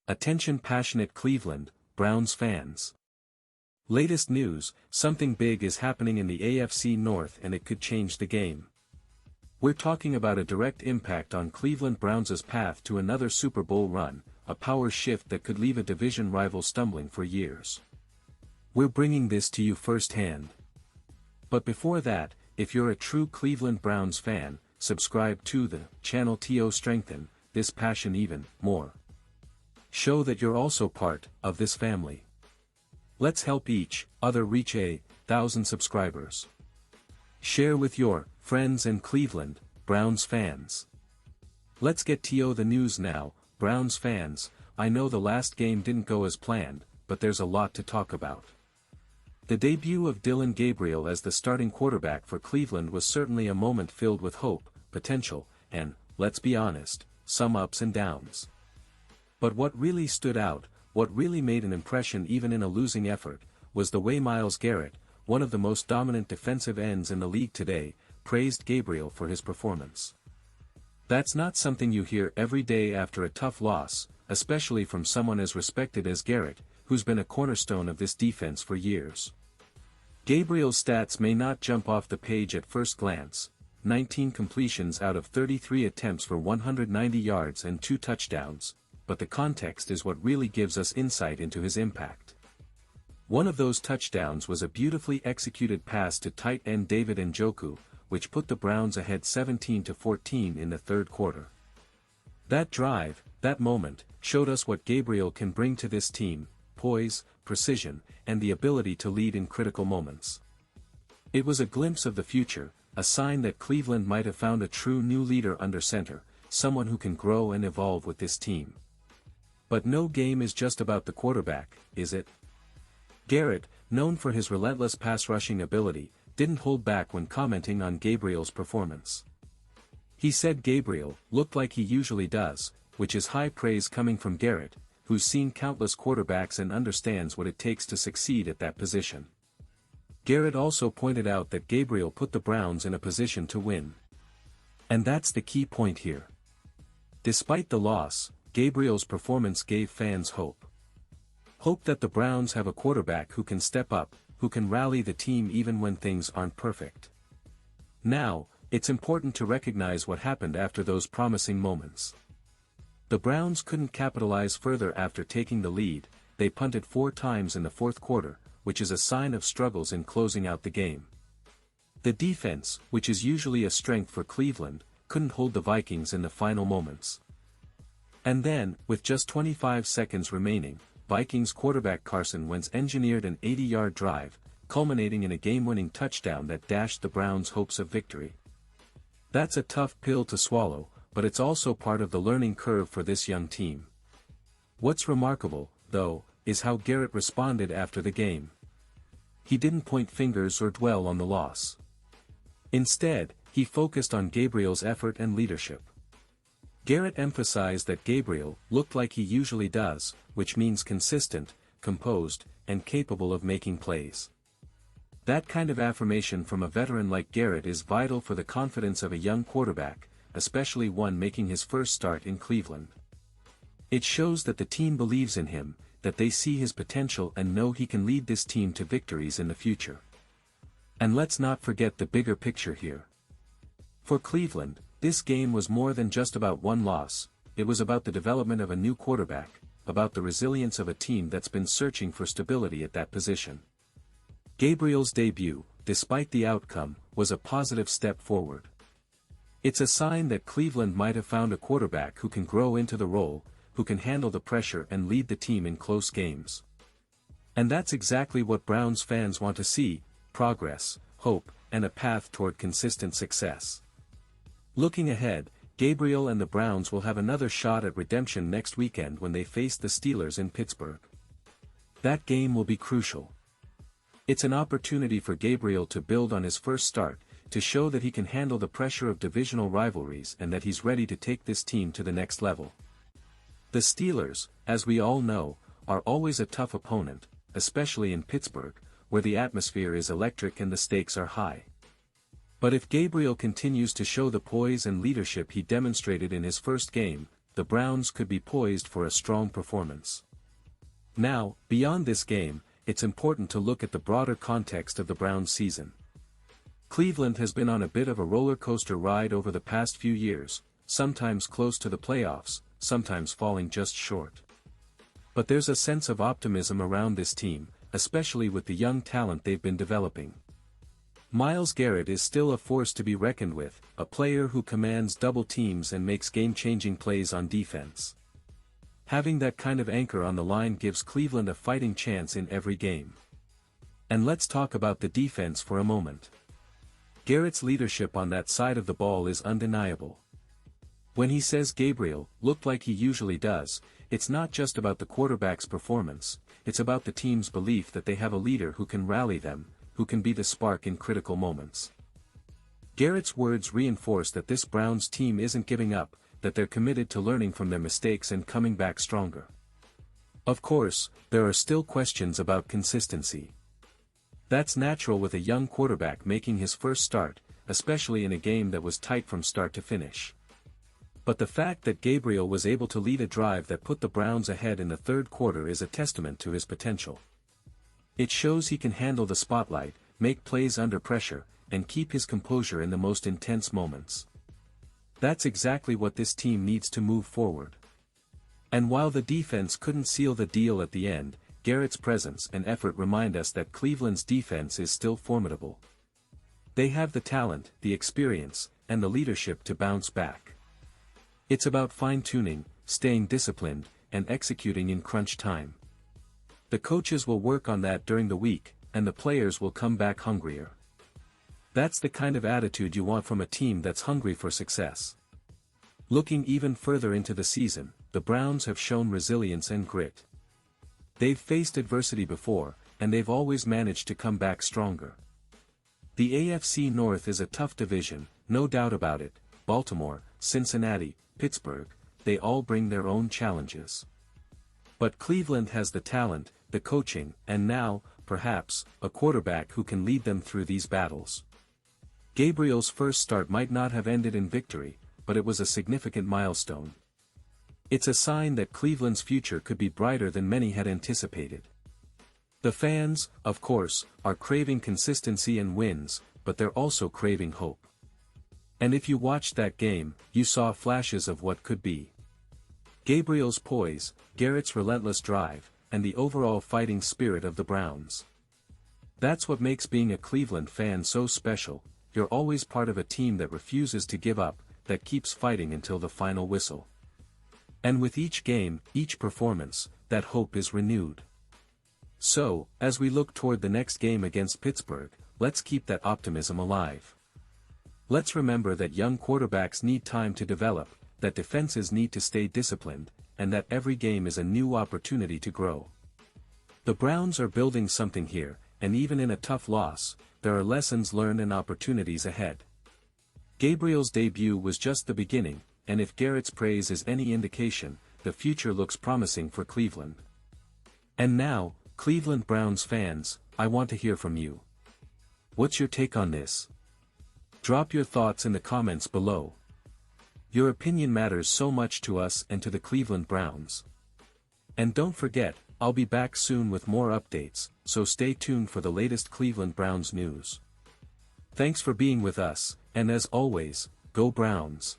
Attention passionate Cleveland Browns fans. Latest news, something big is happening in the AFC North and it could change the game. We're talking about a direct impact on Cleveland Browns' path to another Super Bowl run, a power shift that could leave a division rival stumbling for years. We're bringing this to you firsthand. But before that, if you're a true Cleveland Browns fan, subscribe to the channel to strengthen this passion even more. Show that you're also part of this family. Let's help each other reach 1,000 subscribers. Share with your friends and Cleveland Browns fans. Let's get to the news now. Browns fans, I know the last game didn't go as planned, but there's a lot to talk about. The debut of Dillon Gabriel as the starting quarterback for Cleveland was certainly a moment filled with hope, potential, and, let's be honest, some ups and downs. But what really stood out, what really made an impression even in a losing effort, was the way Myles Garrett, one of the most dominant defensive ends in the league today, praised Gabriel for his performance. That's not something you hear every day after a tough loss, especially from someone as respected as Garrett, who's been a cornerstone of this defense for years. Gabriel's stats may not jump off the page at first glance: 19 completions out of 33 attempts for 190 yards and 2 touchdowns, but the context is what really gives us insight into his impact. One of those touchdowns was a beautifully executed pass to tight end David Njoku, which put the Browns ahead 17-14 in the third quarter. That drive, that moment, showed us what Gabriel can bring to this team: poise, precision, and the ability to lead in critical moments. It was a glimpse of the future, a sign that Cleveland might have found a true new leader under center, someone who can grow and evolve with this team. But no game is just about the quarterback, is it? Garrett, known for his relentless pass-rushing ability, didn't hold back when commenting on Gabriel's performance. He said Gabriel looked like he usually does, which is high praise coming from Garrett, who's seen countless quarterbacks and understands what it takes to succeed at that position. Garrett also pointed out that Gabriel put the Browns in a position to win. And that's the key point here. Despite the loss, Gabriel's performance gave fans hope. Hope that the Browns have a quarterback who can step up, who can rally the team even when things aren't perfect. Now, it's important to recognize what happened after those promising moments. The Browns couldn't capitalize further after taking the lead. They punted 4 times in the fourth quarter, which is a sign of struggles in closing out the game. The defense, which is usually a strength for Cleveland, couldn't hold the Vikings in the final moments. And then, with just 25 seconds remaining, Vikings quarterback Carson Wentz engineered an 80-yard drive, culminating in a game-winning touchdown that dashed the Browns' hopes of victory. That's a tough pill to swallow, but it's also part of the learning curve for this young team. What's remarkable, though, is how Garrett responded after the game. He didn't point fingers or dwell on the loss. Instead, he focused on Gabriel's effort and leadership. Garrett emphasized that Gabriel looked like he usually does, which means consistent, composed, and capable of making plays. That kind of affirmation from a veteran like Garrett is vital for the confidence of a young quarterback, especially one making his first start in Cleveland. It shows that the team believes in him, that they see his potential and know he can lead this team to victories in the future. And let's not forget the bigger picture here. For Cleveland, this game was more than just about one loss. It was about the development of a new quarterback, about the resilience of a team that's been searching for stability at that position. Gabriel's debut, despite the outcome, was a positive step forward. It's a sign that Cleveland might have found a quarterback who can grow into the role, who can handle the pressure and lead the team in close games. And that's exactly what Browns fans want to see: progress, hope, and a path toward consistent success. Looking ahead, Gabriel and the Browns will have another shot at redemption next weekend when they face the Steelers in Pittsburgh. That game will be crucial. It's an opportunity for Gabriel to build on his first start, to show that he can handle the pressure of divisional rivalries and that he's ready to take this team to the next level. The Steelers, as we all know, are always a tough opponent, especially in Pittsburgh, where the atmosphere is electric and the stakes are high. But if Gabriel continues to show the poise and leadership he demonstrated in his first game, the Browns could be poised for a strong performance. Now, beyond this game, it's important to look at the broader context of the Browns' season. Cleveland has been on a bit of a roller coaster ride over the past few years, sometimes close to the playoffs, sometimes falling just short. But there's a sense of optimism around this team, especially with the young talent they've been developing. Myles Garrett is still a force to be reckoned with, a player who commands double teams and makes game-changing plays on defense. Having that kind of anchor on the line gives Cleveland a fighting chance in every game. And let's talk about the defense for a moment. Garrett's leadership on that side of the ball is undeniable. When he says Gabriel looked like he usually does, it's not just about the quarterback's performance, it's about the team's belief that they have a leader who can rally them, who can be the spark in critical moments. Garrett's words reinforce that this Browns team isn't giving up, that they're committed to learning from their mistakes and coming back stronger. Of course, there are still questions about consistency. That's natural with a young quarterback making his first start, especially in a game that was tight from start to finish. But the fact that Gabriel was able to lead a drive that put the Browns ahead in the third quarter is a testament to his potential. It shows he can handle the spotlight, make plays under pressure, and keep his composure in the most intense moments. That's exactly what this team needs to move forward. And while the defense couldn't seal the deal at the end, Garrett's presence and effort remind us that Cleveland's defense is still formidable. They have the talent, the experience, and the leadership to bounce back. It's about fine-tuning, staying disciplined, and executing in crunch time. The coaches will work on that during the week, and the players will come back hungrier. That's the kind of attitude you want from a team that's hungry for success. Looking even further into the season, the Browns have shown resilience and grit. They've faced adversity before, and they've always managed to come back stronger. The AFC North is a tough division, no doubt about it. Baltimore, Cincinnati, Pittsburgh, they all bring their own challenges. But Cleveland has the talent, the coaching, and now, perhaps, a quarterback who can lead them through these battles. Gabriel's first start might not have ended in victory, but it was a significant milestone. It's a sign that Cleveland's future could be brighter than many had anticipated. The fans, of course, are craving consistency and wins, but they're also craving hope. And if you watched that game, you saw flashes of what could be. Gabriel's poise, Garrett's relentless drive, and the overall fighting spirit of the Browns. That's what makes being a Cleveland fan so special. You're always part of a team that refuses to give up, that keeps fighting until the final whistle. And with each game, each performance, that hope is renewed. So, as we look toward the next game against Pittsburgh, let's keep that optimism alive. Let's remember that young quarterbacks need time to develop, that defenses need to stay disciplined, and that every game is a new opportunity to grow. The Browns are building something here, and even in a tough loss, there are lessons learned and opportunities ahead. Gabriel's debut was just the beginning, and if Garrett's praise is any indication, the future looks promising for Cleveland. And now, Cleveland Browns fans, I want to hear from you. What's your take on this? Drop your thoughts in the comments below. Your opinion matters so much to us and to the Cleveland Browns. And don't forget, I'll be back soon with more updates, so stay tuned for the latest Cleveland Browns news. Thanks for being with us, and as always, go Browns!